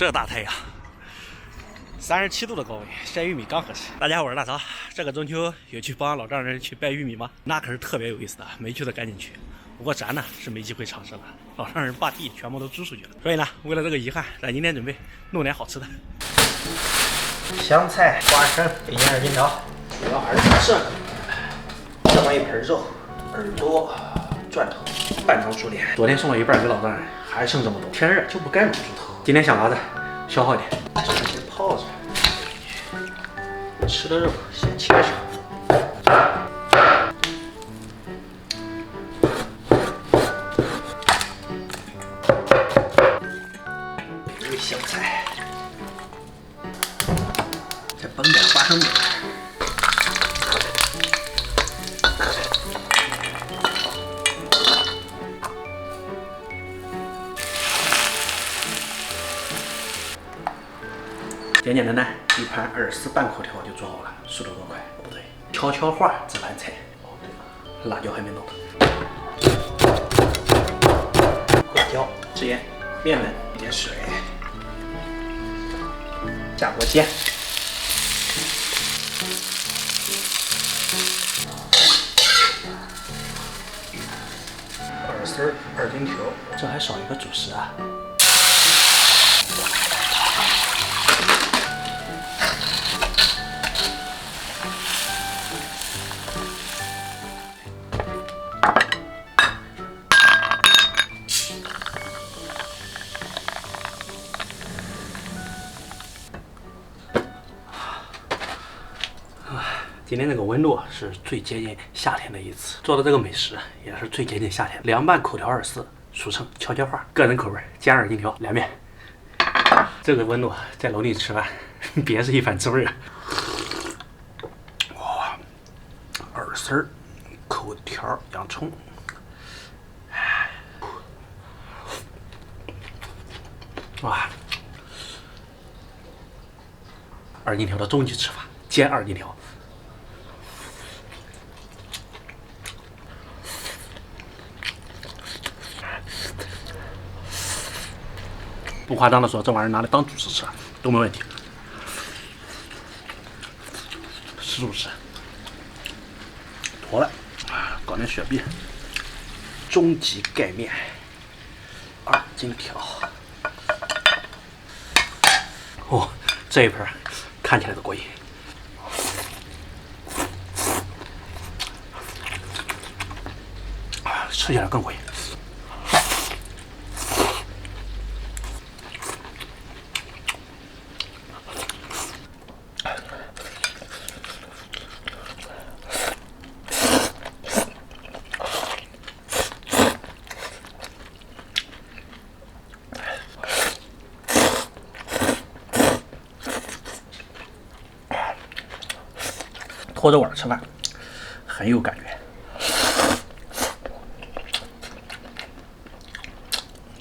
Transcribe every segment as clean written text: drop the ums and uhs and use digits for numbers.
这大太阳，37度的高温，晒玉米刚合适。大家好，我是大曹。这个中秋有去帮老丈人去掰玉米吗？那可是特别有意思的，没去的赶紧去。不过咱呢是没机会尝试了，老丈人把地全部都租出去了。所以呢，为了这个遗憾，咱今天准备弄点好吃的。香菜、花生、北京2斤条，主要还是吃剩。这么一盆肉，耳朵、钻头，半成熟练。昨天送了一半给老丈人，还剩这么多。天热就不该卤猪头。今天想拿着消耗点，这先泡着。吃的肉先切上。美味香菜，再崩点花生米。简简单单一盘24半口条就做好了，速度多快！哦不对，悄悄话这盘菜。哦对了，辣椒还没弄。辣椒、孜然、面粉、一点水，下锅煎。耳丝2斤条，这还少一个主食啊。今天这个温度是最接近夏天的一次，做的这个美食也是最接近夏天。凉拌口条24，俗称悄悄话，个人口味，煎2斤条，凉面。这个温度在楼里吃饭，别是一番滋味啊！哇，耳丝、口条、洋葱，哇，2斤条的终极吃法，煎2斤条。不夸张的说，这玩意儿拿来当主食吃都没问题，是主食。妥了，搞点雪碧，终极盖面，2斤条。哦，这一盆看起来都过瘾。吃起来更过瘾。拖着碗吃饭，很有感觉。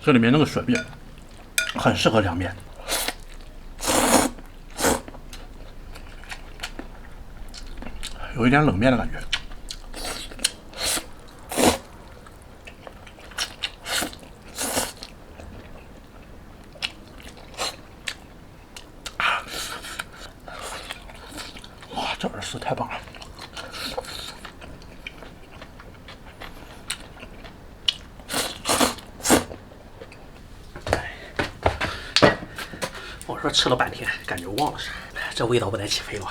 这里面那个雪碧很适合凉面，有一点冷面的感觉。哇，这耳丝太棒了！我说吃了半天，感觉忘了啥，这味道不得起飞了。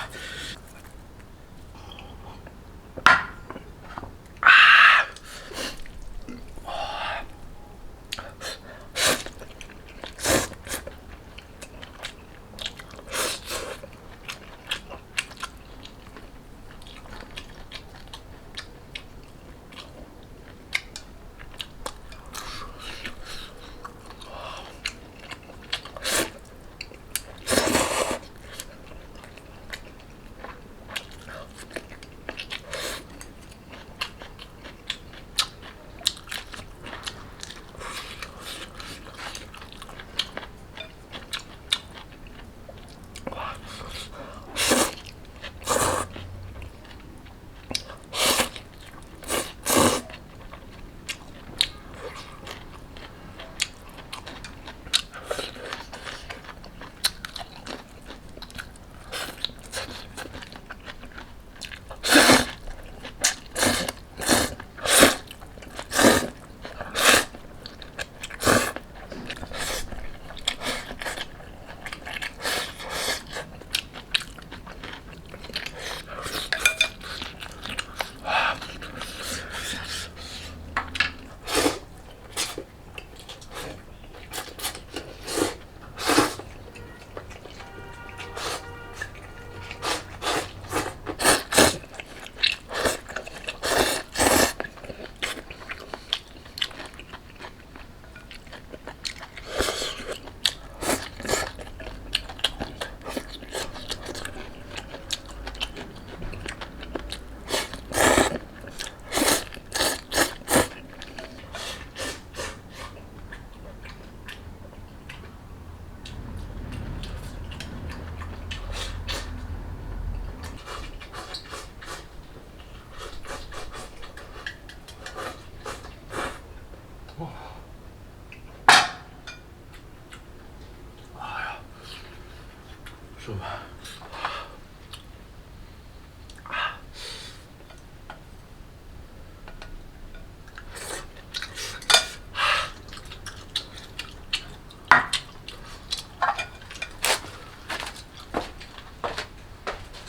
说吧。